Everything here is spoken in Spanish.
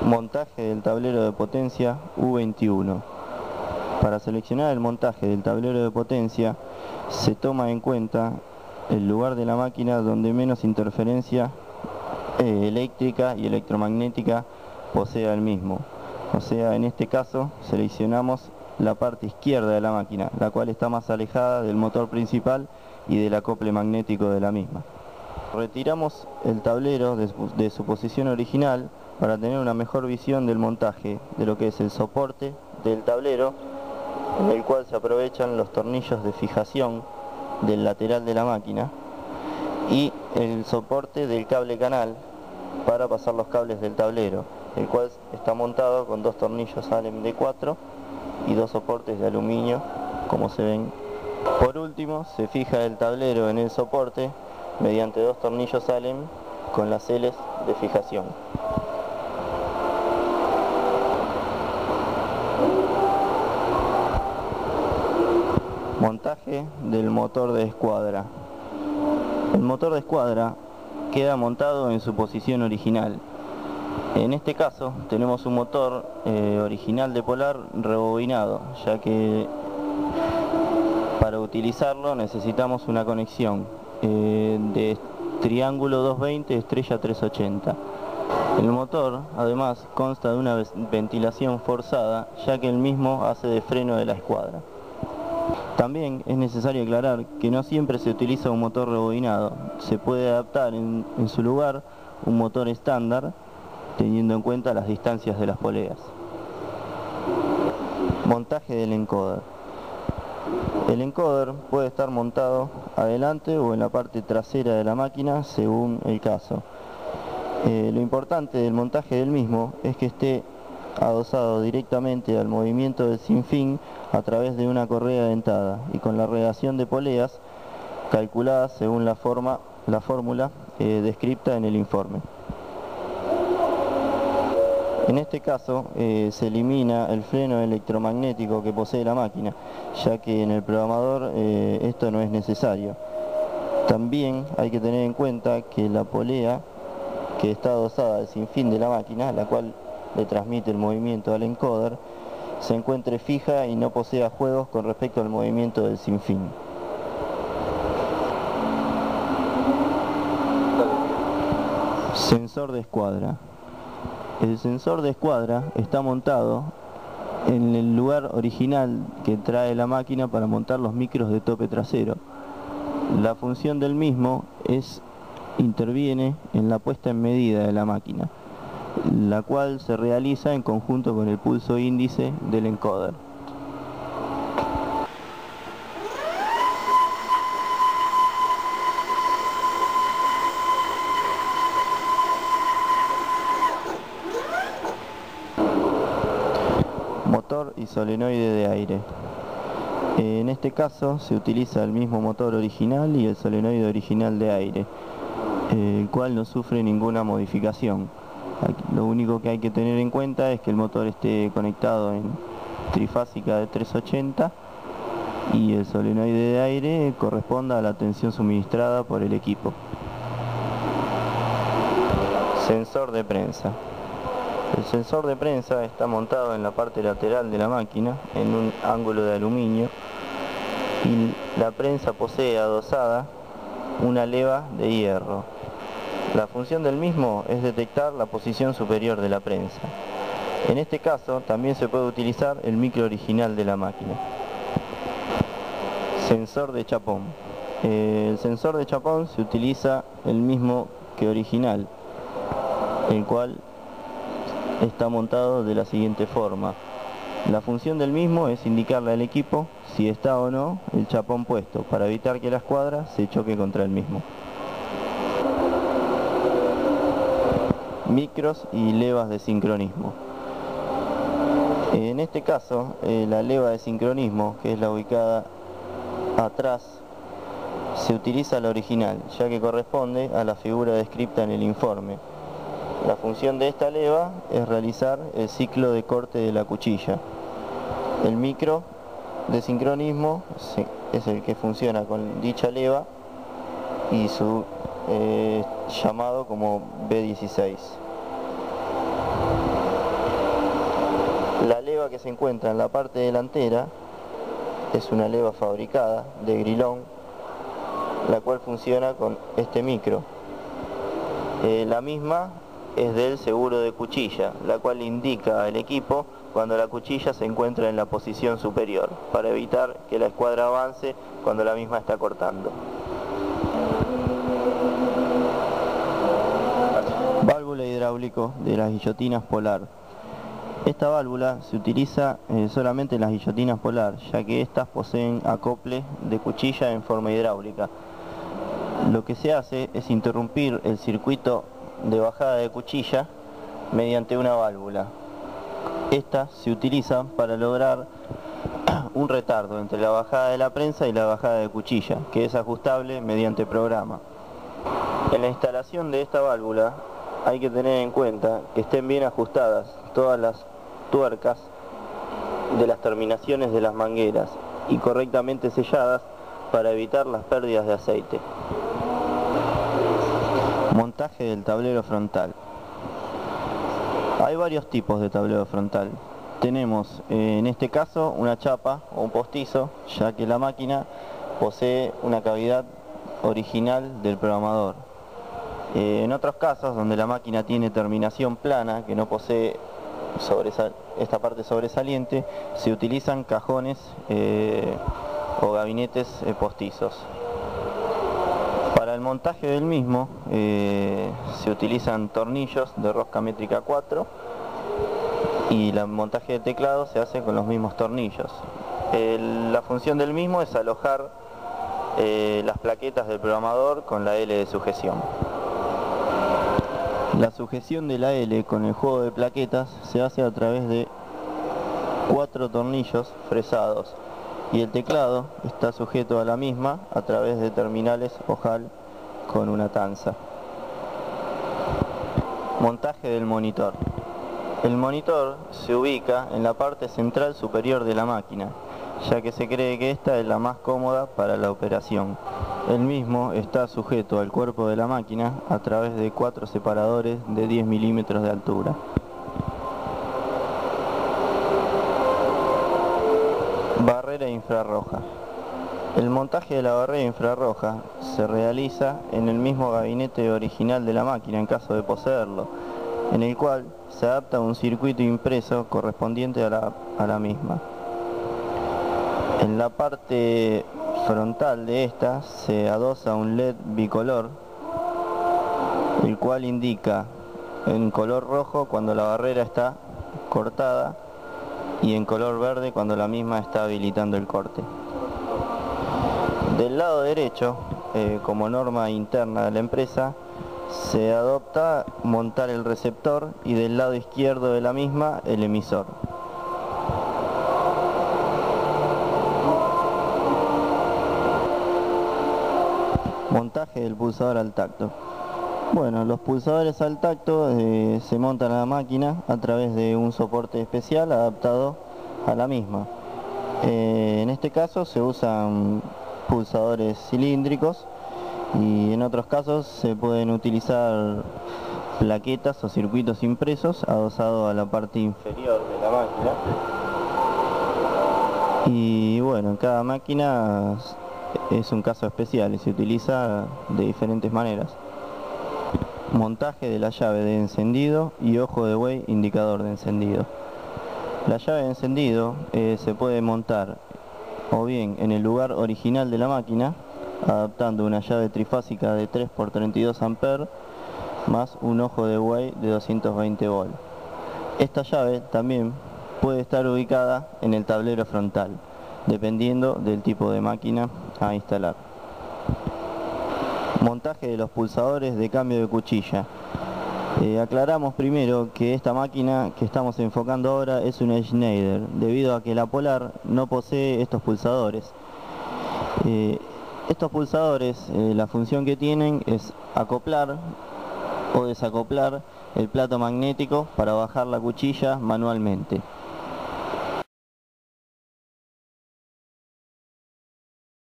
Montaje del tablero de potencia U21. Para seleccionar el montaje del tablero de potencia se toma en cuenta el lugar de la máquina donde menos interferencia eléctrica y electromagnética posea el mismo. O sea, en este caso seleccionamos la parte izquierda de la máquina, la cual está más alejada del motor principal y del acople magnético de la misma. Retiramos el tablero de su posición original para tener una mejor visión del montaje de lo que es el soporte del tablero, en el cual se aprovechan los tornillos de fijación del lateral de la máquina, y el soporte del cable canal para pasar los cables del tablero, el cual está montado con dos tornillos Allen de 4 y dos soportes de aluminio, como se ven. Por último, se fija el tablero en el soporte mediante dos tornillos Allen con las celes de fijación. Montaje del motor de escuadra. El motor de escuadra queda montado en su posición original. En este caso tenemos un motor original de Polar rebobinado, ya que para utilizarlo necesitamos una conexión de triángulo 220 estrella 380. El motor además consta de una ventilación forzada, ya que el mismo hace de freno de la escuadra. También es necesario aclarar que no siempre se utiliza un motor rebobinado, se puede adaptar en su lugar un motor estándar teniendo en cuenta las distancias de las poleas. Montaje del encoder. El encoder puede estar montado adelante o en la parte trasera de la máquina según el caso. Lo importante del montaje del mismo es que esté adosado directamente al movimiento del sinfín a través de una correa dentada y con la relación de poleas calculada según la fórmula descripta en el informe. En este caso se elimina el freno electromagnético que posee la máquina, ya que en el programador esto no es necesario. También hay que tener en cuenta que la polea que está adosada al sinfín de la máquina, la cual le transmite el movimiento al encoder, se encuentre fija y no posea juegos con respecto al movimiento del sinfín. Sensor de escuadra. El sensor de escuadra está montado en el lugar original que trae la máquina para montar los micros de tope trasero. La función del mismo interviene en la puesta en medida de la máquina, la cual se realiza en conjunto con el pulso índice del encoder. Motor y solenoide de aire. En este caso se utiliza el mismo motor original y el solenoide original de aire, el cual no sufre ninguna modificación. Lo único que hay que tener en cuenta es que el motor esté conectado en trifásica de 380 y el solenoide de aire corresponda a la tensión suministrada por el equipo. Sensor de prensa. El sensor de prensa está montado en la parte lateral de la máquina en un ángulo de aluminio y la prensa posee adosada una leva de hierro. La función del mismo es detectar la posición superior de la prensa. En este caso también se puede utilizar el micro original de la máquina. Sensor de chapón. El sensor de chapón se utiliza el mismo que original, el cual está montado de la siguiente forma. La función del mismo es indicarle al equipo si está o no el chapón puesto, para evitar que la escuadra se choque contra el mismo. Micros y levas de sincronismo. En este caso, la leva de sincronismo, que es la ubicada atrás, se utiliza la original, ya que corresponde a la figura descrita en el informe. La función de esta leva es realizar el ciclo de corte de la cuchilla. El micro de sincronismo es el que funciona con dicha leva y su llamado como B16. leva que se encuentra en la parte delantera es una leva fabricada de grilón, la cual funciona con este micro. La misma es del seguro de cuchilla, la cual indica al equipo cuando la cuchilla se encuentra en la posición superior, para evitar que la escuadra avance cuando la misma está cortando. Válvula hidráulico de las guillotinas Polar. Esta válvula se utiliza solamente en las guillotinas Polar, ya que estas poseen acople de cuchilla en forma hidráulica. Lo que se hace es interrumpir el circuito de bajada de cuchilla mediante una válvula. Estas se utilizan para lograr un retardo entre la bajada de la prensa y la bajada de cuchilla, que es ajustable mediante programa. En la instalación de esta válvula hay que tener en cuenta que estén bien ajustadas todas las tuercas de las terminaciones de las mangueras y correctamente selladas para evitar las pérdidas de aceite. Montaje del tablero frontal. Hay varios tipos de tablero frontal. Tenemos en este caso una chapa o un postizo, ya que la máquina posee una cavidad original del programador. En otros casos, donde la máquina tiene terminación plana, que no posee esta parte sobresaliente, se utilizan cajones o gabinetes postizos. Para el montaje del mismo se utilizan tornillos de rosca métrica 4 y el montaje de teclado se hace con los mismos tornillos. La función del mismo es alojar las plaquetas del programador con la L de sujeción. La sujeción de la L con el juego de plaquetas se hace a través de 4 tornillos fresados y el teclado está sujeto a la misma a través de terminales ojal con una tanza. Montaje del monitor. El monitor se ubica en la parte central superior de la máquina, ya que se cree que esta es la más cómoda para la operación. El mismo está sujeto al cuerpo de la máquina a través de 4 separadores de 10 milímetros de altura. Barrera infrarroja. El montaje de la barrera infrarroja se realiza en el mismo gabinete original de la máquina en caso de poseerlo, en el cual se adapta un circuito impreso correspondiente a la misma. En la parte frontal de esta se adosa un LED bicolor, el cual indica en color rojo cuando la barrera está cortada y en color verde cuando la misma está habilitando el corte. Del lado derecho, como norma interna de la empresa, se adopta montar el receptor y del lado izquierdo de la misma el emisor. Montaje del pulsador al tacto. Bueno, los pulsadores al tacto se montan a la máquina a través de un soporte especial adaptado a la misma. En este caso se usan pulsadores cilíndricos y en otros casos se pueden utilizar plaquetas o circuitos impresos adosados a la parte inferior de la máquina. Y bueno, en cada máquina es un caso especial y se utiliza de diferentes maneras. Montaje de la llave de encendido y ojo de buey indicador de encendido. La llave de encendido se puede montar o bien en el lugar original de la máquina, adaptando una llave trifásica de 3 por 32 amperes más un ojo de buey de 220 volt. Esta llave también puede estar ubicada en el tablero frontal, dependiendo del tipo de máquina a instalar. Montaje de los pulsadores de cambio de cuchilla. Aclaramos primero que esta máquina que estamos enfocando ahora es una Schneider, debido a que la Polar no posee estos pulsadores. Estos pulsadores, la función que tienen es acoplar o desacoplar el plato magnético para bajar la cuchilla manualmente.